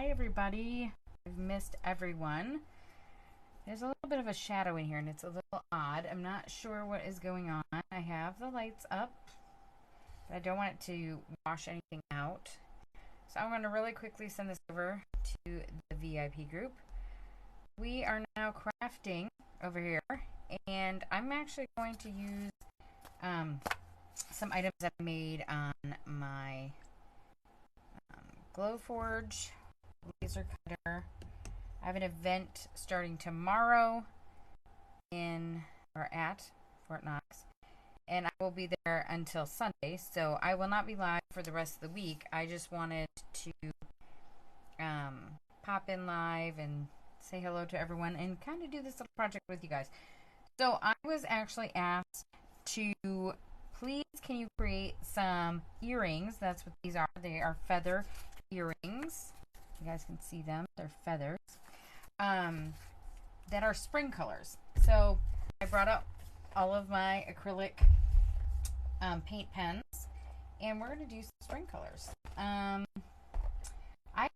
Hi everybody. I've missed everyone. There's a little bit of a shadow in here and it's a little odd. I'm not sure what is going on. I have the lights up, but I don't want it to wash anything out. So I'm going to really quickly send this over to the VIP group. We are now crafting over here, and I'm actually going to use some items that I made on my Glowforge laser cutter. I have an event starting tomorrow at Fort Knox, and I will be there until Sunday, so I will not be live for the rest of the week. I just wanted to pop in live and say hello to everyone and kind of do this little project with you guys. So I was actually asked to please can you create some earrings. That's what these are. They are feather earrings. You guys can see them. They're feathers that are spring colors. So I brought up all of my acrylic paint pens, and we're going to do some spring colors. I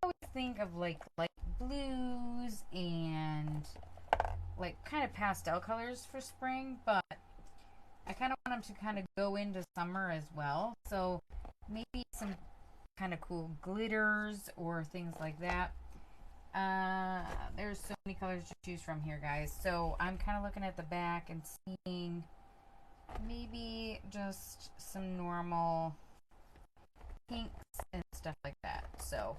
always think of like light blues and like kind of pastel colors for spring, but I kind of want them to kind of go into summer as well. So maybe some kind of cool glitters or things like that. There's so many colors to choose from here, guys. So I'm kind of looking at the back and seeing maybe just some normal pinks and stuff like that. So,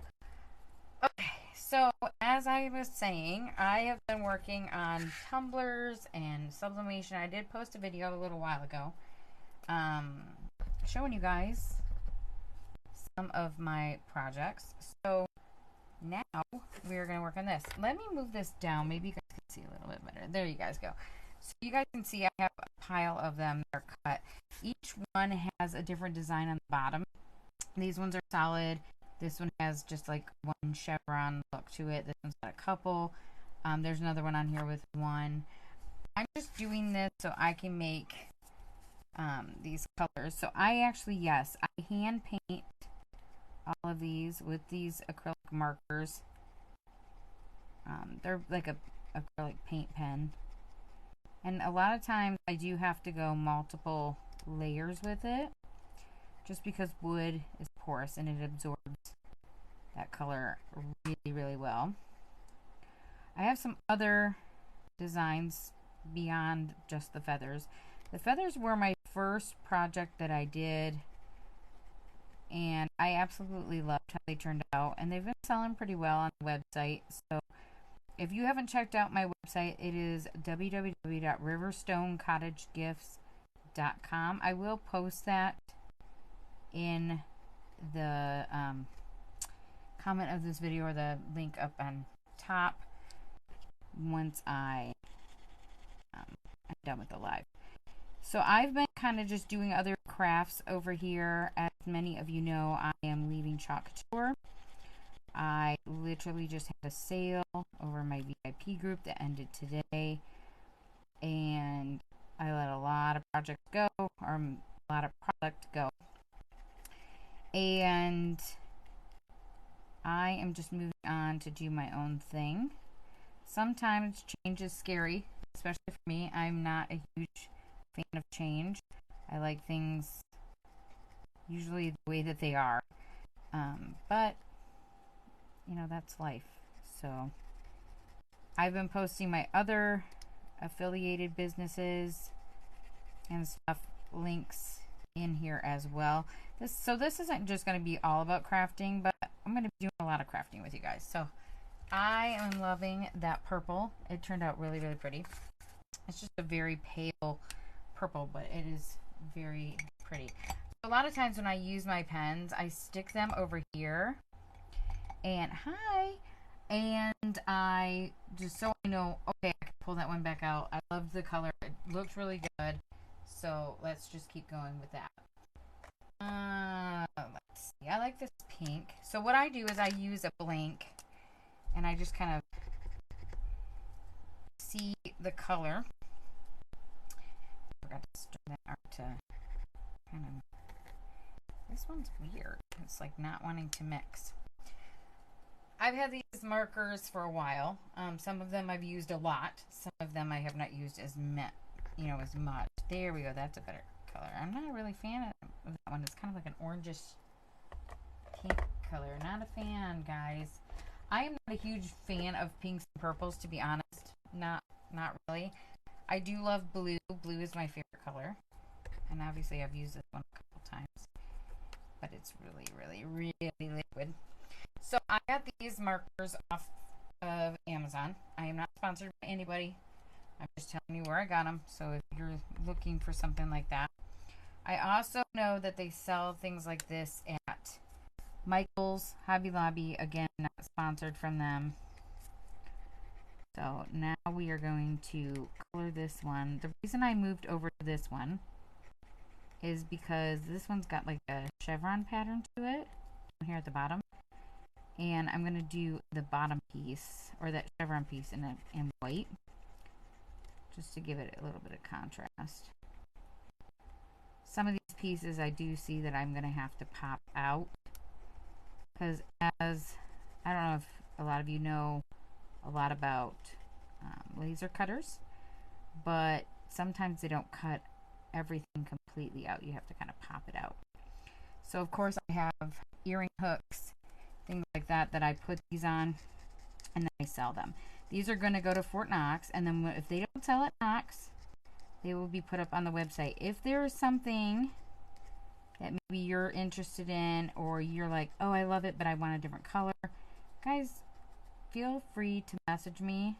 okay. So as I was saying, I have been working on tumblers and sublimation. I did post a video a little while ago, showing you guys some of my projects. So now we're going to work on this. Let me move this down. Maybe you guys can see a little bit better. There you guys go. So you guys can see I have a pile of them that are cut. Each one has a different design on the bottom. These ones are solid. This one has just like one chevron look to it. This one's got a couple. There's another one on here with one. I'm just doing this so I can make these colors. So I actually, yes, I hand paint all of these with these acrylic markers. They're like a acrylic paint pen. And a lot of times I do have to go multiple layers with it, just because wood is porous and it absorbs that color really, really well. I have some other designs beyond just the feathers. The feathers were my first project that I did, and I absolutely loved how they turned out, and they've been selling pretty well on the website. So if you haven't checked out my website, it is www.riverstonecottagegifts.com. I will post that in the comment of this video, or the link up on top, once I'm done with the live. So I've been kind of just doing other crafts over here. As many of you know, I am leaving Chalk Couture. I literally just had a sale over my VIP group that ended today, and I let a lot of projects go, or a lot of product go, and I am just moving on to do my own thing. Sometimes change is scary, especially for me. I'm not a huge fan of change. I like things usually the way that they are, but you know, that's life. So I've been posting my other affiliated businesses and stuff, links in here as well. This isn't just going to be all about crafting, but I'm going to be doing a lot of crafting with you guys. So I am loving that purple. It turned out really, really pretty. It's just a very pale purple, but it is very pretty. A lot of times when I use my pens, I stick them over here, and I just, so I know, okay, I can pull that one back out. I love the color. It looks really good. So let's just keep going with that. Let's see. I like this pink. So what I do is I use a blank, and I just kind of see the color. I forgot to start that art to kind of. This one's weird. It's like not wanting to mix. I I've had these markers for a while. Some of them I've used a lot. Some of them I have not used as much. There we go. That's a better color. I'm not really a fan of that one. It's kind of like an orangish pink color. Not a fan, guys. I am not a huge fan of pinks and purples, to be honest. Not really. I do love blue. Blue is my favorite color. And obviously I've used this one a couple times. But it's really, really, really liquid. So I got these markers off of Amazon. I am not sponsored by anybody. I'm just telling you where I got them. So if you're looking for something like that. I also know that they sell things like this at Michael's, Hobby Lobby. Again, not sponsored from them. So now we are going to color this one. The reason I moved over to this one is because this one's got like a chevron pattern to it here at the bottom. And I'm going to do the bottom piece, or that chevron piece, in white, just to give it a little bit of contrast. Some of these pieces I do see that I'm going to have to pop out, because as, I don't know if a lot of you know a lot about laser cutters, but sometimes they don't cut everything completely out. You have to kind of pop it out. So of course I have earring hooks, things like that I put these on, and then I sell them. These are going to go to Fort Knox, and then if they don't sell at Knox, they will be put up on the website. If there is something that maybe you're interested in, or you're like, oh, I love it, but I want a different color, guys, feel free to message me,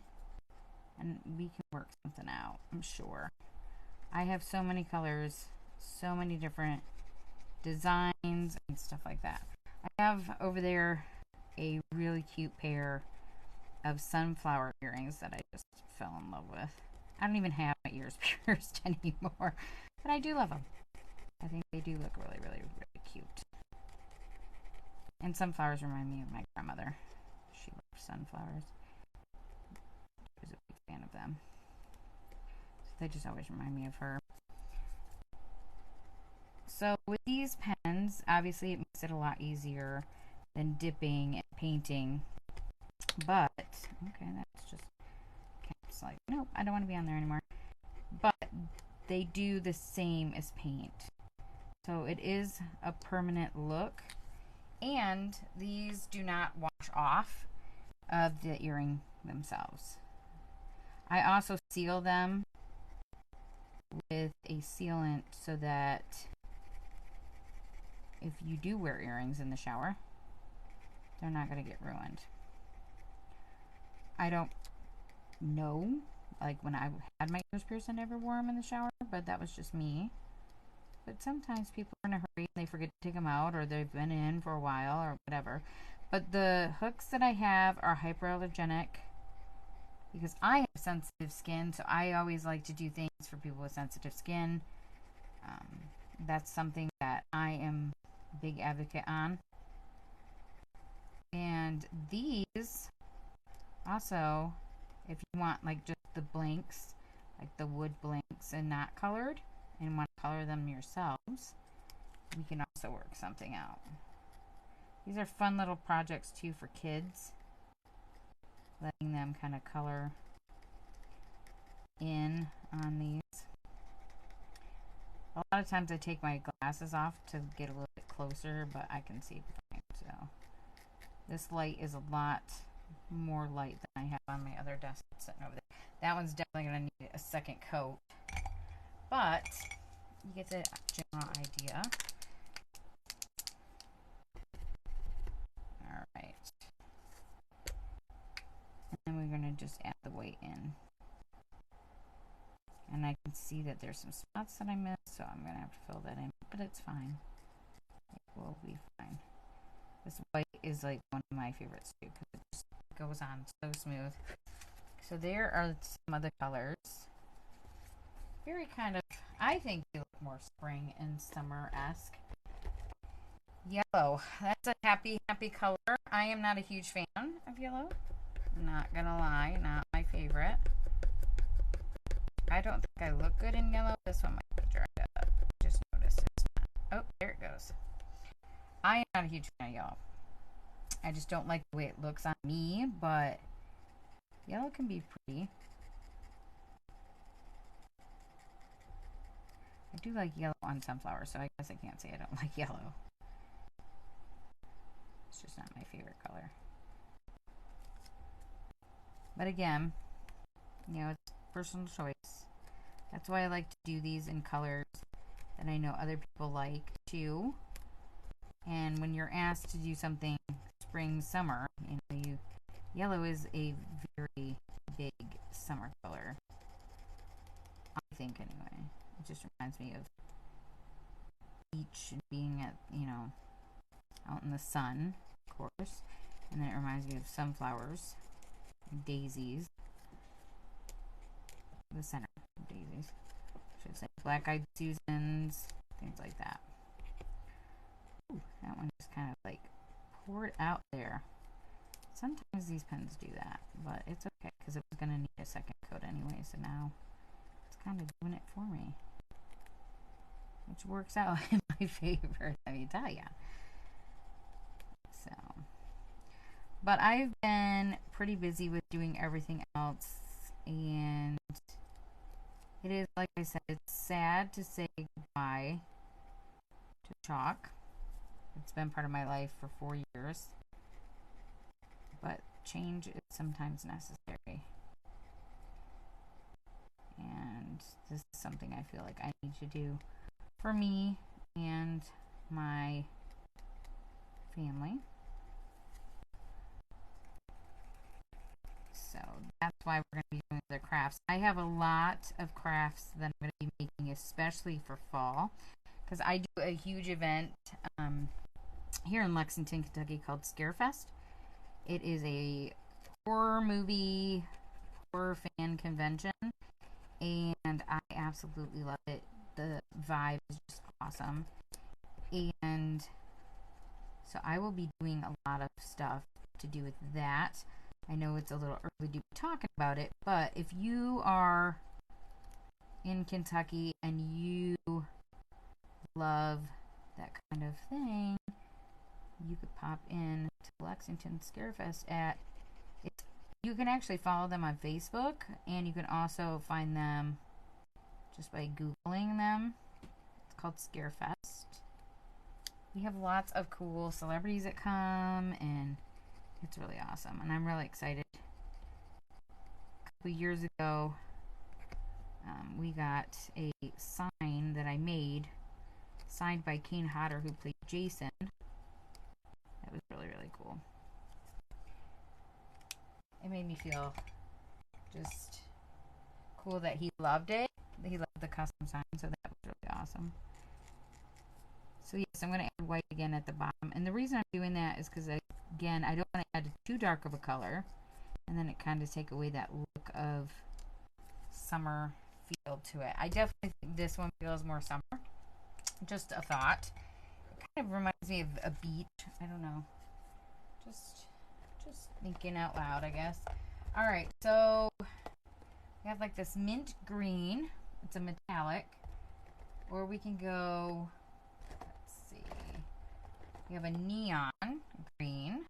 and we can work something out, I'm sure. I have so many colors, so many different designs and stuff like that. I have over there a really cute pair of sunflower earrings that I just fell in love with. I don't even have my ears pierced anymore, but I do love them. I think they do look really, really, really cute. And sunflowers remind me of my grandmother. She loved sunflowers. She was a big fan of them. So they just always remind me of her. So with these pens, obviously it makes it a lot easier than dipping and painting. But, okay, that's just, it's like, nope, I don't want to be on there anymore. But they do the same as paint. So it is a permanent look. And these do not wash off of the earring themselves. I also seal them with a sealant so that if you do wear earrings in the shower, they're not going to get ruined. I don't know, like when I had my ears pierced, I never wore them in the shower, but that was just me. But sometimes people are in a hurry and they forget to take them out, or they've been in for a while or whatever. But the hooks that I have are hyperallergenic because I have sensitive skin, so I always like to do things for people with sensitive skin. That's something that I am a big advocate on. And these also, if you want like just the blanks, like the wood blanks and not colored, and want to color them yourselves, we can also work something out. These are fun little projects too for kids, letting them kind of color in on these. A lot of times I take my glasses off to get a little bit closer, but I can see fine. So this light is a lot more light than I have on my other desk sitting over there. That one's definitely going to need a second coat, but you get the general idea. All right, and then we're going to just add the white in. And I can see that there's some spots that I missed, so I'm going to have to fill that in, but it's fine. It will be fine. This white is like one of my favorites too, because it just goes on so smooth. So there are some of the colors. Very kind of, I think they look more spring and summer-esque. Yellow. That's a happy, happy color. I am not a huge fan of yellow. Not gonna lie, not my favorite. I don't think I look good in yellow. This one might be dried up. Just noticed it's not. Oh, there it goes. I am not a huge fan of yellow. I just don't like the way it looks on me, but yellow can be pretty. I do like yellow on sunflowers, so I guess I can't say I don't like yellow. It's just not my favorite color. But again, you know, it's personal choice. That's why I like to do these in colors that I know other people like too. And when you're asked to do something spring, summer, you know, yellow is a very big summer color. I think anyway. It just reminds me of beach and being at, you know, out in the sun, of course. And then it reminds me of sunflowers, daisies. The center of daisies. Should say black-eyed Susans, things like that. Ooh, that one just kind of like poured out there. Sometimes these pens do that, but it's okay because it was going to need a second coat anyway, so now it's kind of doing it for me. Which works out in my favor, let me tell ya. So, but I've been pretty busy with doing everything else, and it is, like I said, it's sad to say goodbye to chalk. It's been part of my life for 4 years, but change is sometimes necessary. And this is something I feel like I need to do for me and my family. So that's why we're going to be doing the crafts. I have a lot of crafts that I'm going to be making, especially for fall, because I do a huge event here in Lexington, Kentucky called Scarefest. It is a horror movie, horror fan convention, and I absolutely love it. The vibe is just awesome. And so I will be doing a lot of stuff to do with that. I know it's a little early to be talking about it, but if you are in Kentucky and you love that kind of thing, you could pop in to Lexington Scarefest at it's. You can actually follow them on Facebook, and you can also find them just by Googling them. It's called Scarefest. We have lots of cool celebrities that come, and it's really awesome, and I'm really excited. A couple years ago, we got a sign that I made, signed by Kane Hodder, who played Jason. That was really, really cool. It made me feel just cool that he loved it. He loved the custom sign, so that was really awesome. So yes, I'm going to add white again at the bottom. And the reason I'm doing that is because, again, I don't want to add too dark of a color. And then it kind of take away that look of summer feel to it. I definitely think this one feels more summer. Just a thought. It kind of reminds me of a beach. I don't know. Just thinking out loud, I guess. Alright, so we have like this mint green. It's a metallic. Or we can go, let's see. We have a neon green.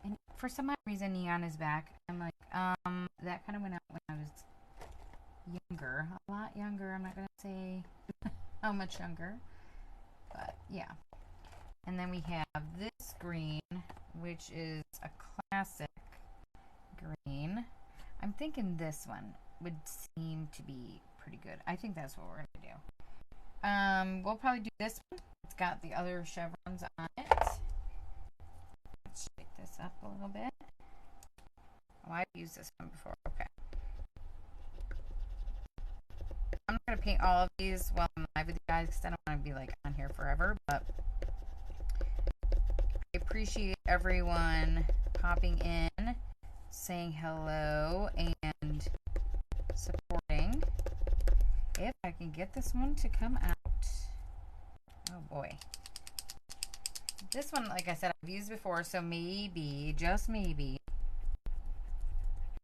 And for some odd reason, neon is back. I'm like, that kind of went out when I was younger. A lot younger. I'm not going to say how much younger. But, yeah. And then we have this green, which is a classic green. I'm thinking this one would seem to be pretty good. I think that's what we're going to do. We'll probably do this one. It's got the other chevrons on it. Let's shake this up a little bit. Oh, I've used this one before. Okay. I'm not going to paint all of these while I'm live with you guys because I don't want to be like on here forever, but I appreciate everyone popping in, saying hello, and supporting. If I can get this one to come out. Oh boy. This one, like I said, I've used before, so maybe, just maybe,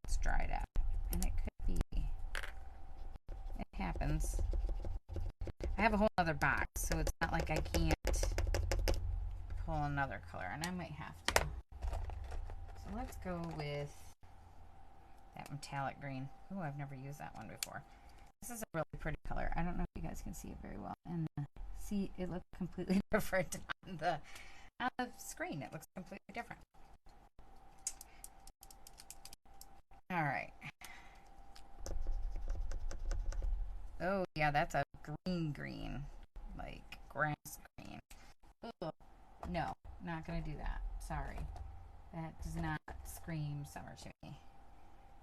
it's dried out. And it could be. It happens. I have a whole other box, so it's not like I can't pull another color, and I might have to. So let's go with that metallic green. Oh, I've never used that one before. This is a really pretty color. I don't know if you guys can see it very well. And see, it looks completely different on the screen. It looks completely different. All right. Oh, yeah, that's a green, like grass green. Oh, no, not going to do that. Sorry. That does not scream summer to me.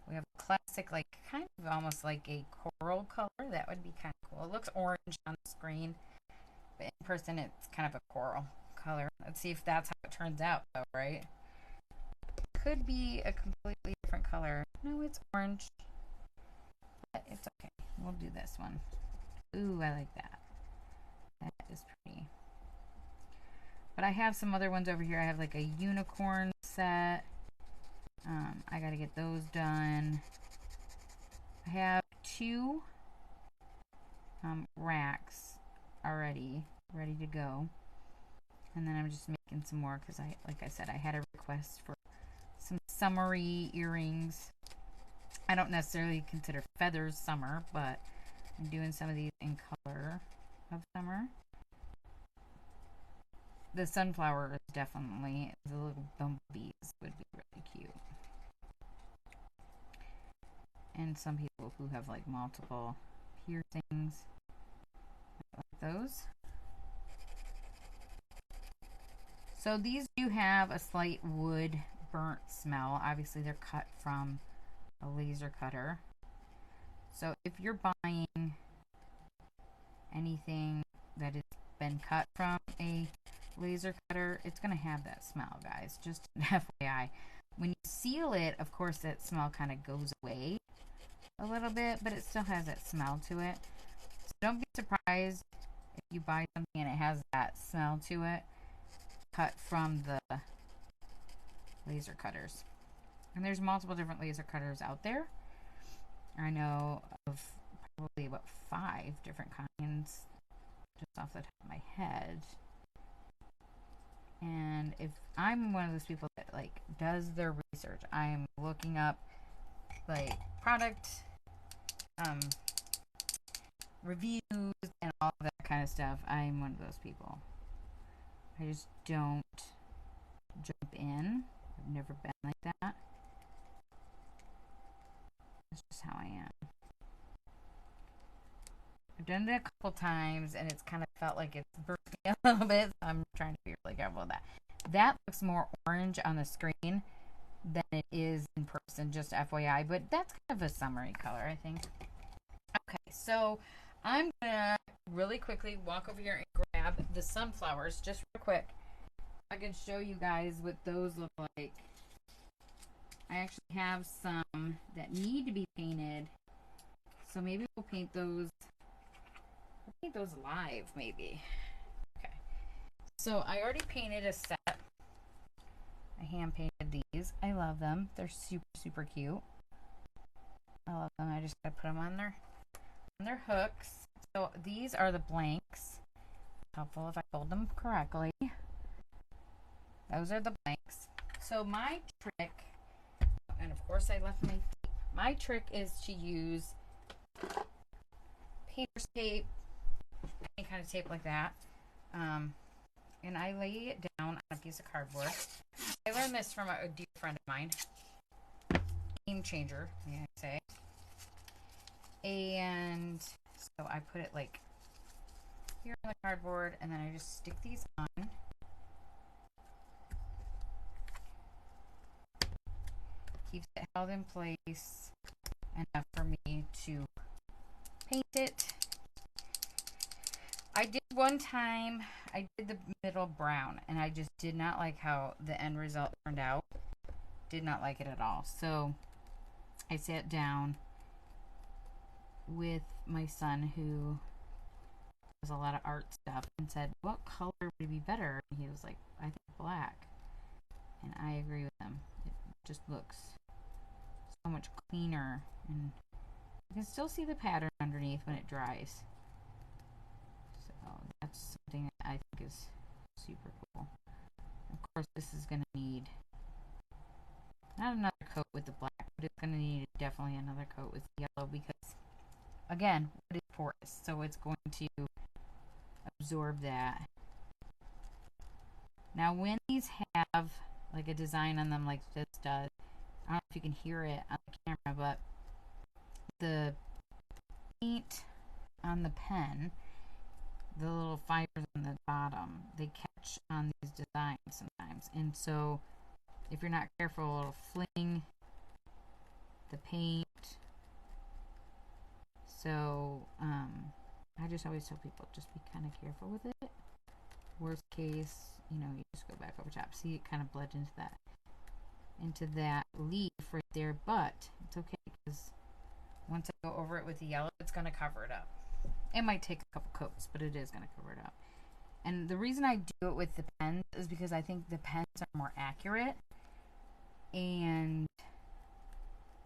We have a classic, like, kind of almost like a coral color. That would be kind of cool. It looks orange on the screen, but in person it's kind of a coral color. Let's see if that's how it turns out, though, right? Could be a completely different color. No, it's orange, but it's okay. We'll do this one. Ooh, I like that. That is pretty. But I have some other ones over here. I have like a unicorn set. I got to get those done. I have 2 racks already ready to go. And then I'm just making some more because like I said, I had a request for some summery earrings. I don't necessarily consider feathers summer, but I'm doing some of these in color of summer. The sunflower is definitely, the little bumblebees would be really cute. And some people who have like multiple piercings, like those. So these do have a slight wood burnt smell. Obviously they're cut from a laser cutter. So if you're buying anything that has been cut from a laser cutter, it's going to have that smell, guys. Just an FYI. When you seal it, of course, that smell kind of goes away a little bit, but it still has that smell to it. So don't be surprised if you buy something and it has that smell to it, cut from the laser cutters. And there's multiple different laser cutters out there. I know of probably about 5 different kinds just off the top of my head. And if I'm one of those people that like does their research, I'm looking up like product reviews and all of that kind of stuff. I'm one of those people. I just don't jump in. I've never been like that. That's just how I am. I've done it a couple times and it's kind of felt like it's bursting a little bit. So I'm trying to be really careful with that. That looks more orange on the screen than it is in person, just FYI. But that's kind of a summery color, I think. Okay, so I'm going to really quickly walk over here and grab the sunflowers just real quick. I can show you guys what those look like. I actually have some that need to be painted. So maybe we'll paint those. We'll paint those live, maybe. Okay. So I already painted a set. I hand painted these. I love them. They're super, super cute. I love them. I just gotta put them on their hooks. So these are the blanks. Helpful if I hold them correctly. Those are the blanks. So my trick, and of course I left my trick is to use painter's tape, any kind of tape like that. And I lay it down on a piece of cardboard. I learned this from a dear friend of mine. Game changer, may I say. And so I put it like here on the cardboard, and then I just stick these on. Keeps it held in place enough for me to paint it. I did one time, I did the middle brown, and I just did not like how the end result turned out. Did not like it at all. So I sat down with my son, who does a lot of art stuff, and said, what color would be better? And he was like, I think black. And I agree with him. It just looks so much cleaner, and you can still see the pattern underneath when it dries. So that's something that I think is super cool. Of course, this is going to need not another coat with the black, but it's going to need definitely another coat with yellow because, again, wood is porous, so it's going to absorb that. Now, when these have like a design on them like this does, I don't know if you can hear it on the camera, but the paint on the pen, the little fibers on the bottom, they catch on these designs sometimes. And so if you're not careful, it'll fling the paint. So I just always tell people, just be kind of careful with it. Worst case, you know, you just go back over top. See, it kind of bled into that leaf right there, but it's okay because once I go over it with the yellow, it's going to cover it up. It might take a couple coats, but it is going to cover it up. And the reason I do it with the pens is because I think the pens are more accurate and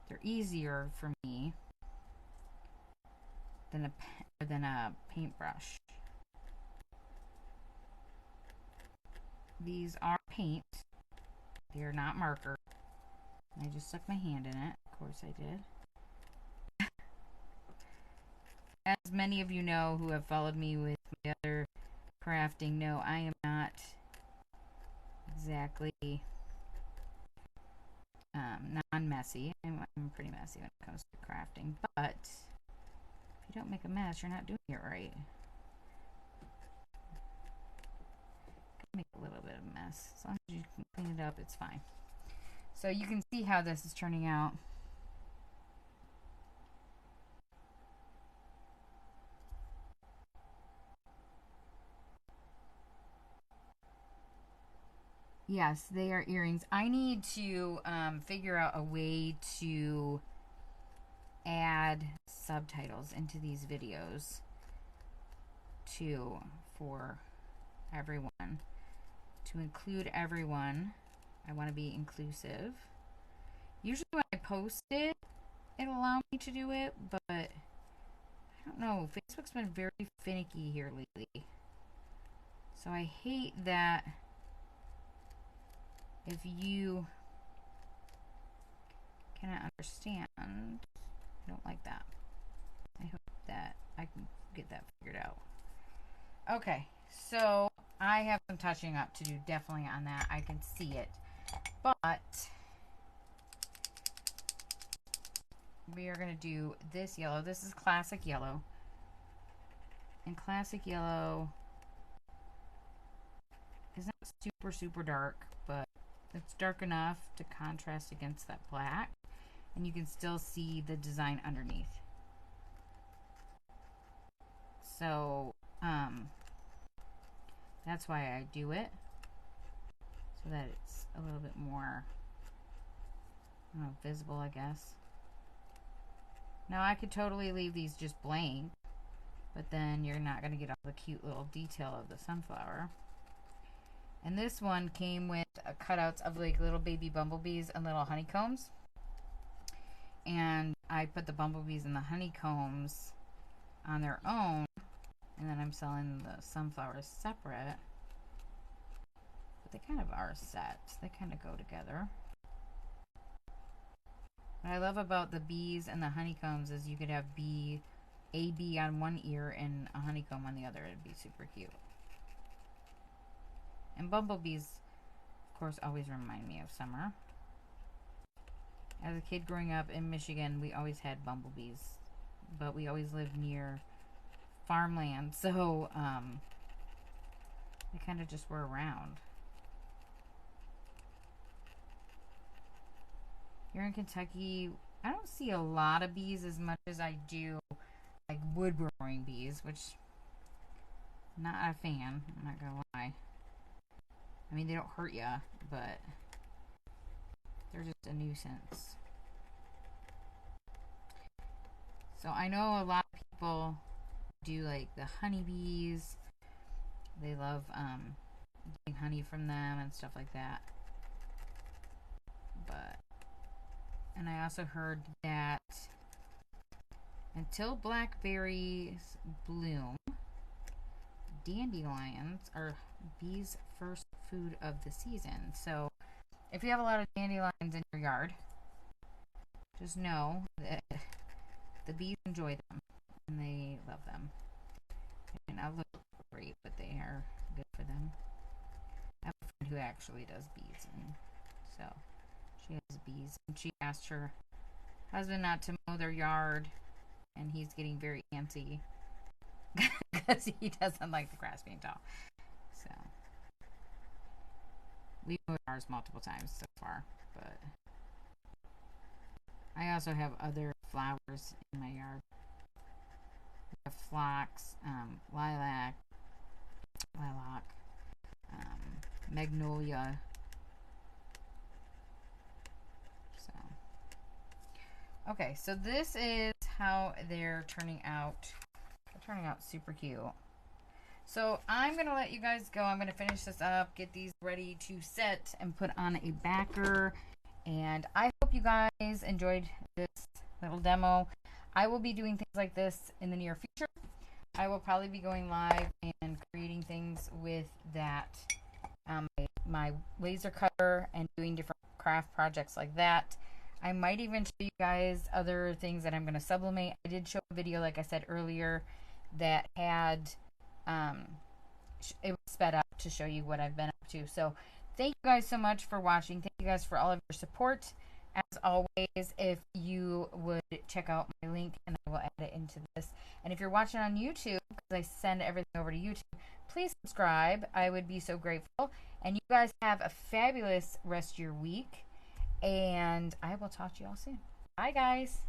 they're easier for me than a paintbrush. These are paint. They're not marker. I just stuck my hand in it. Of course I did. As many of you know who have followed me with my other crafting know, I am not exactly non-messy. I'm pretty messy when it comes to crafting, but if you don't make a mess, you're not doing it right. Make a little bit of a mess. As long as you can clean it up, it's fine. So you can see how this is turning out. Yes, they are earrings. I need to figure out a way to add subtitles into these videos too for everyone. To include everyone. I want to be inclusive. Usually when I post it, it'll allow me to do it, but I don't know. Facebook's been very finicky here lately. So I hate that if you cannot understand, I don't like that. I hope that I can get that figured out. Okay, so I have some touching up to do definitely on that. I can see it. But we are going to do this yellow. This is classic yellow. And classic yellow is not super, super dark, but it's dark enough to contrast against that black. And you can still see the design underneath. So, that's why I do it. So that it's a little bit more, I don't know, visible, I guess. Now, I could totally leave these just blank, but then you're not going to get all the cute little detail of the sunflower. And this one came with cutouts of like little baby bumblebees and little honeycombs. And I put the bumblebees and the honeycombs on their own, and then I'm selling the sunflowers separate. But they kind of are set. They kind of go together. What I love about the bees and the honeycombs is you could have a bee on one ear and a honeycomb on the other. It'd be super cute. And bumblebees, of course, always remind me of summer. As a kid growing up in Michigan, we always had bumblebees, but we always lived near farmland, so they kind of just were around. Here in Kentucky, I don't see a lot of bees as much as I do like wood burrowing bees, which I'm not a fan, I'm not gonna lie. I mean, they don't hurt you, but they're just a nuisance. So I know a lot of people do like the honeybees. They love getting honey from them and stuff like that. And I also heard that until blackberries bloom, dandelions are bees' first food of the season. So if you have a lot of dandelions in your yard, just know that the bees enjoy them and they love them. And I look great, but they are good for them. I have a friend who actually does bees, and so she has bees. And she asked her husband not to mow their yard, and he's getting very antsy because he doesn't like the grass being tall. So we've mowed ours multiple times so far, but I also have other flowers in my yard. We have phlox, lilac, magnolia. So, okay, so this is how they're turning out. They're turning out super cute. So I'm going to let you guys go. I'm going to finish this up, get these ready to set, and put on a backer. And I hope you guys enjoyed this little demo. I will be doing things like this in the near future. I will probably be going live and creating things with that, my laser cutter, and doing different craft projects like that. I might even show you guys other things that I'm going to sublimate. I did show a video, like I said earlier, that had it was sped up to show you what I've been up to. So thank you guys so much for watching. Thank you guys for all of your support. As always, if you would check out my link, and I will add it into this. And if you're watching on YouTube, because I send everything over to YouTube, please subscribe. I would be so grateful. And you guys have a fabulous rest of your week. And I will talk to you all soon. Bye, guys.